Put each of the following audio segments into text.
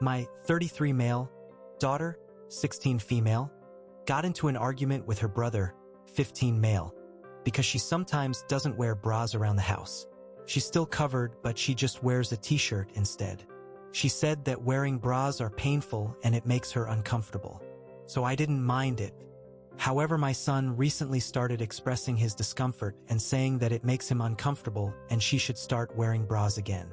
My 33 male daughter, 16 female, got into an argument with her brother, 15 male, because she sometimes doesn't wear bras around the house. She's still covered, but she just wears a t-shirt instead. She said that wearing bras are painful and it makes her uncomfortable. So I didn't mind it. However, my son recently started expressing his discomfort and saying that it makes him uncomfortable and she should start wearing bras again.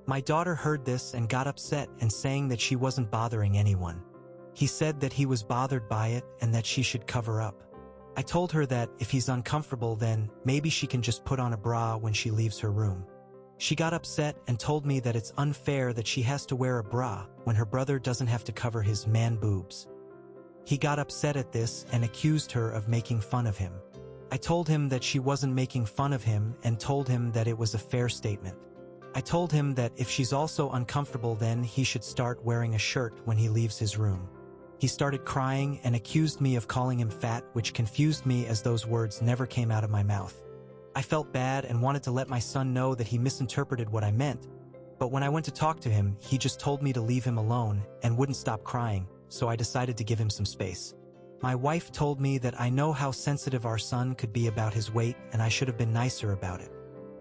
My daughter heard this and got upset and saying that she wasn't bothering anyone. He said that he was bothered by it and that she should cover up. I told her that if he's uncomfortable, then maybe she can just put on a bra when she leaves her room. She got upset and told me that it's unfair that she has to wear a bra when her brother doesn't have to cover his man boobs. He got upset at this and accused her of making fun of him. I told him that she wasn't making fun of him and told him that it was a fair statement. I told him that if she's also uncomfortable, then he should start wearing a shirt when he leaves his room. He started crying and accused me of calling him fat, which confused me as those words never came out of my mouth. I felt bad and wanted to let my son know that he misinterpreted what I meant, but when I went to talk to him, he just told me to leave him alone and wouldn't stop crying, so I decided to give him some space. My wife told me that I know how sensitive our son could be about his weight and I should have been nicer about it.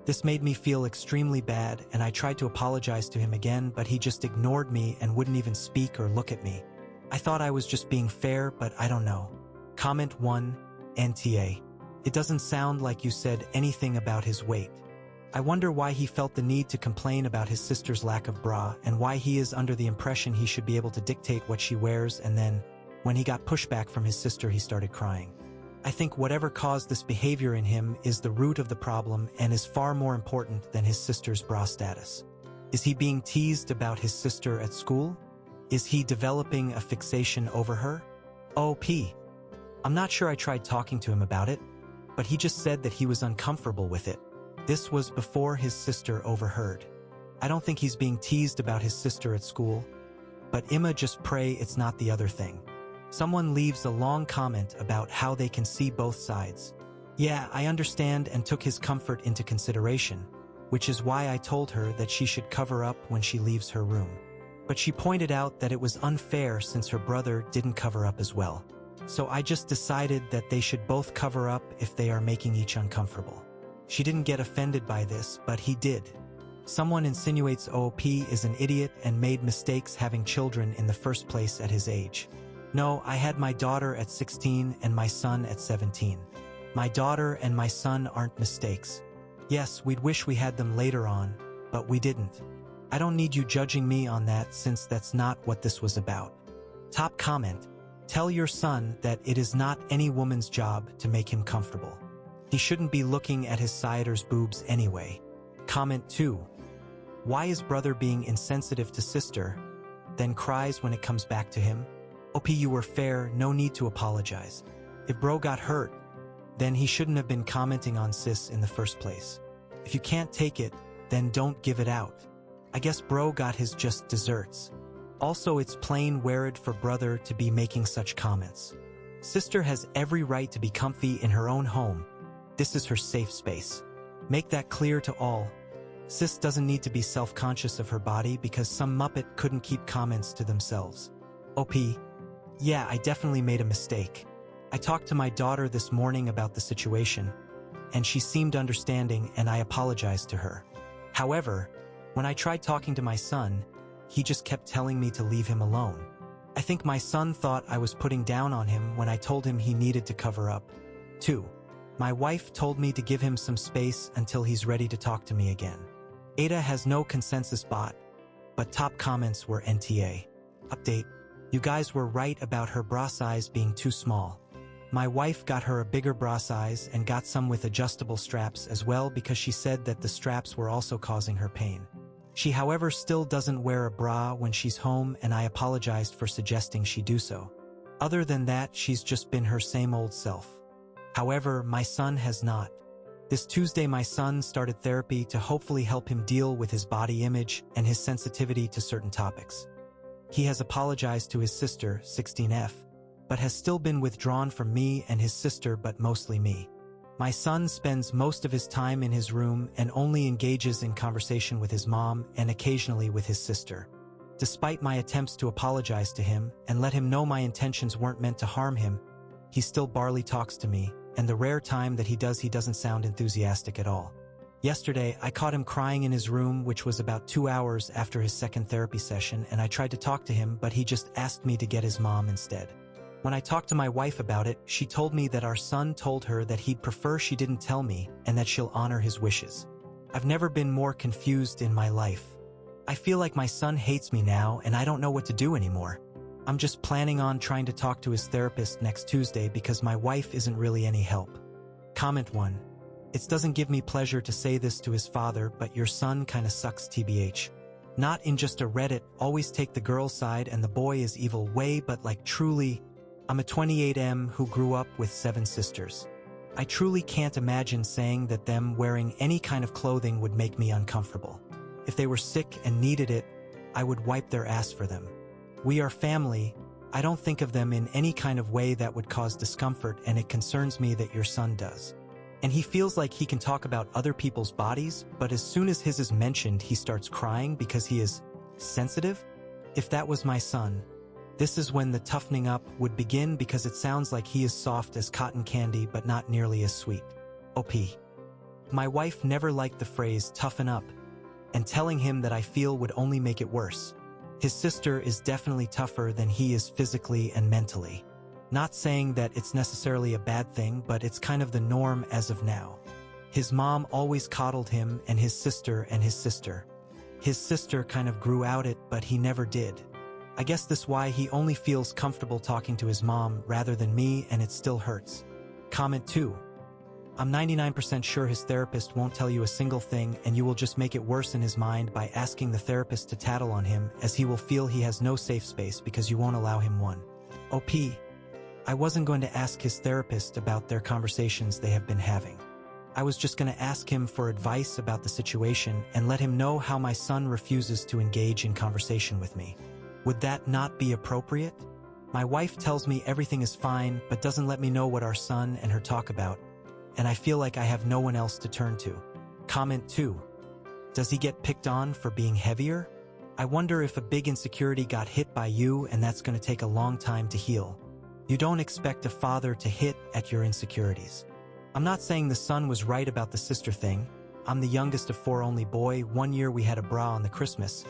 This made me feel extremely bad and I tried to apologize to him again, but he just ignored me and wouldn't even speak or look at me. I thought I was just being fair, but I don't know. Comment 1, NTA. It doesn't sound like you said anything about his weight. I wonder why he felt the need to complain about his sister's lack of bra and why he is under the impression he should be able to dictate what she wears, and then, when he got pushback from his sister, he started crying. I think whatever caused this behavior in him is the root of the problem and is far more important than his sister's bra status. Is he being teased about his sister at school? Is he developing a fixation over her? OP. I'm not sure. I tried talking to him about it, but he just said that he was uncomfortable with it. This was before his sister overheard. I don't think he's being teased about his sister at school, but Emma, just pray it's not the other thing. Someone leaves a long comment about how they can see both sides. Yeah, I understand and took his comfort into consideration, which is why I told her that she should cover up when she leaves her room. But she pointed out that it was unfair since her brother didn't cover up as well. So I just decided that they should both cover up if they are making each uncomfortable. She didn't get offended by this, but he did. Someone insinuates OP is an idiot and made mistakes having children in the first place at his age. No, I had my daughter at 16 and my son at 17. My daughter and my son aren't mistakes. Yes, we'd wish we had them later on, but we didn't. I don't need you judging me on that since that's not what this was about. Top comment. Tell your son that it is not any woman's job to make him comfortable. He shouldn't be looking at his sider's boobs anyway. Comment 2. Why is brother being insensitive to sister, then cries when it comes back to him? OP, you were fair, no need to apologize. If bro got hurt, then he shouldn't have been commenting on sis in the first place. If you can't take it, then don't give it out. I guess bro got his just desserts. Also, it's plain weird for brother to be making such comments. Sister has every right to be comfy in her own home. This is her safe space. Make that clear to all. Sis doesn't need to be self-conscious of her body because some muppet couldn't keep comments to themselves. OP. Yeah, I definitely made a mistake. I talked to my daughter this morning about the situation, and she seemed understanding and I apologized to her. However, when I tried talking to my son, he just kept telling me to leave him alone. I think my son thought I was putting down on him when I told him he needed to cover up. 2. My wife told me to give him some space until he's ready to talk to me again. Ada has no consensus bot, but top comments were NTA. Update. You guys were right about her bra size being too small. My wife got her a bigger bra size and got some with adjustable straps as well because she said that the straps were also causing her pain. She, however, still doesn't wear a bra when she's home, and I apologized for suggesting she do so. Other than that, she's just been her same old self. However, my son has not. This Tuesday, my son started therapy to hopefully help him deal with his body image and his sensitivity to certain topics. He has apologized to his sister, 16F, but has still been withdrawn from me and his sister, but mostly me. My son spends most of his time in his room and only engages in conversation with his mom and occasionally with his sister. Despite my attempts to apologize to him and let him know my intentions weren't meant to harm him, he still barely talks to me, and the rare time that he doesn't sound enthusiastic at all. Yesterday, I caught him crying in his room, which was about 2 hours after his second therapy session, and I tried to talk to him, but he just asked me to get his mom instead. When I talked to my wife about it, she told me that our son told her that he'd prefer she didn't tell me and that she'll honor his wishes. I've never been more confused in my life. I feel like my son hates me now and I don't know what to do anymore. I'm just planning on trying to talk to his therapist next Tuesday because my wife isn't really any help. Comment 1. It doesn't give me pleasure to say this to his father, but your son kinda sucks tbh. Not in just a Reddit, always take the girl's side and the boy is evil way, but like truly, I'm a 28M who grew up with 7 sisters. I truly can't imagine saying that them wearing any kind of clothing would make me uncomfortable. If they were sick and needed it, I would wipe their ass for them. We are family. I don't think of them in any kind of way that would cause discomfort, and it concerns me that your son does. And he feels like he can talk about other people's bodies, but as soon as his is mentioned, he starts crying because he is sensitive? If that was my son, this is when the toughening up would begin, because it sounds like he is soft as cotton candy but not nearly as sweet. OP. My wife never liked the phrase toughen up, and telling him that I feel would only make it worse. His sister is definitely tougher than he is physically and mentally. Not saying that it's necessarily a bad thing, but it's kind of the norm as of now. His mom always coddled him and his sister and his sister. His sister kind of grew out it, but he never did. I guess that's why he only feels comfortable talking to his mom rather than me, and it still hurts. Comment 2. I'm 99% sure his therapist won't tell you a single thing, and you will just make it worse in his mind by asking the therapist to tattle on him, as he will feel he has no safe space because you won't allow him one. OP. I wasn't going to ask his therapist about their conversations they have been having. I was just going to ask him for advice about the situation and let him know how my son refuses to engage in conversation with me. Would that not be appropriate? My wife tells me everything is fine, but doesn't let me know what our son and her talk about, and I feel like I have no one else to turn to. Comment 2. Does he get picked on for being heavier? I wonder if a big insecurity got hit by you, and that's going to take a long time to heal. You don't expect a father to hit at your insecurities. I'm not saying the son was right about the sister thing. I'm the youngest of 4, only boy. 1 year we had a bra on the Christmas.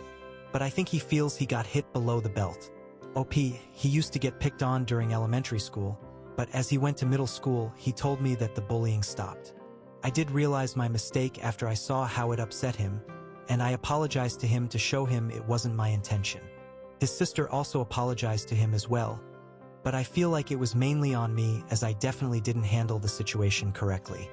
But I think he feels he got hit below the belt. OP, he used to get picked on during elementary school, but as he went to middle school, he told me that the bullying stopped. I did realize my mistake after I saw how it upset him, and I apologized to him to show him it wasn't my intention. His sister also apologized to him as well, but I feel like it was mainly on me, as I definitely didn't handle the situation correctly.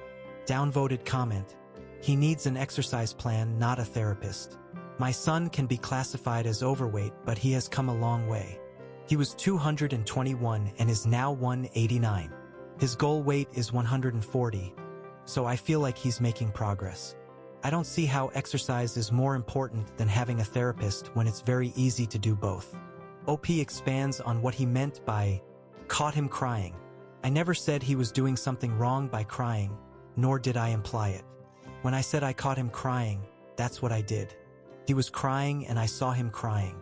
Downvoted comment. He needs an exercise plan, not a therapist. My son can be classified as overweight, but he has come a long way. He was 221 and is now 189. His goal weight is 140, so I feel like he's making progress. I don't see how exercise is more important than having a therapist when it's very easy to do both. OP expands on what he meant by caught him crying. I never said he was doing something wrong by crying, nor did I imply it. When I said I caught him crying, that's what I did. He was crying and I saw him crying.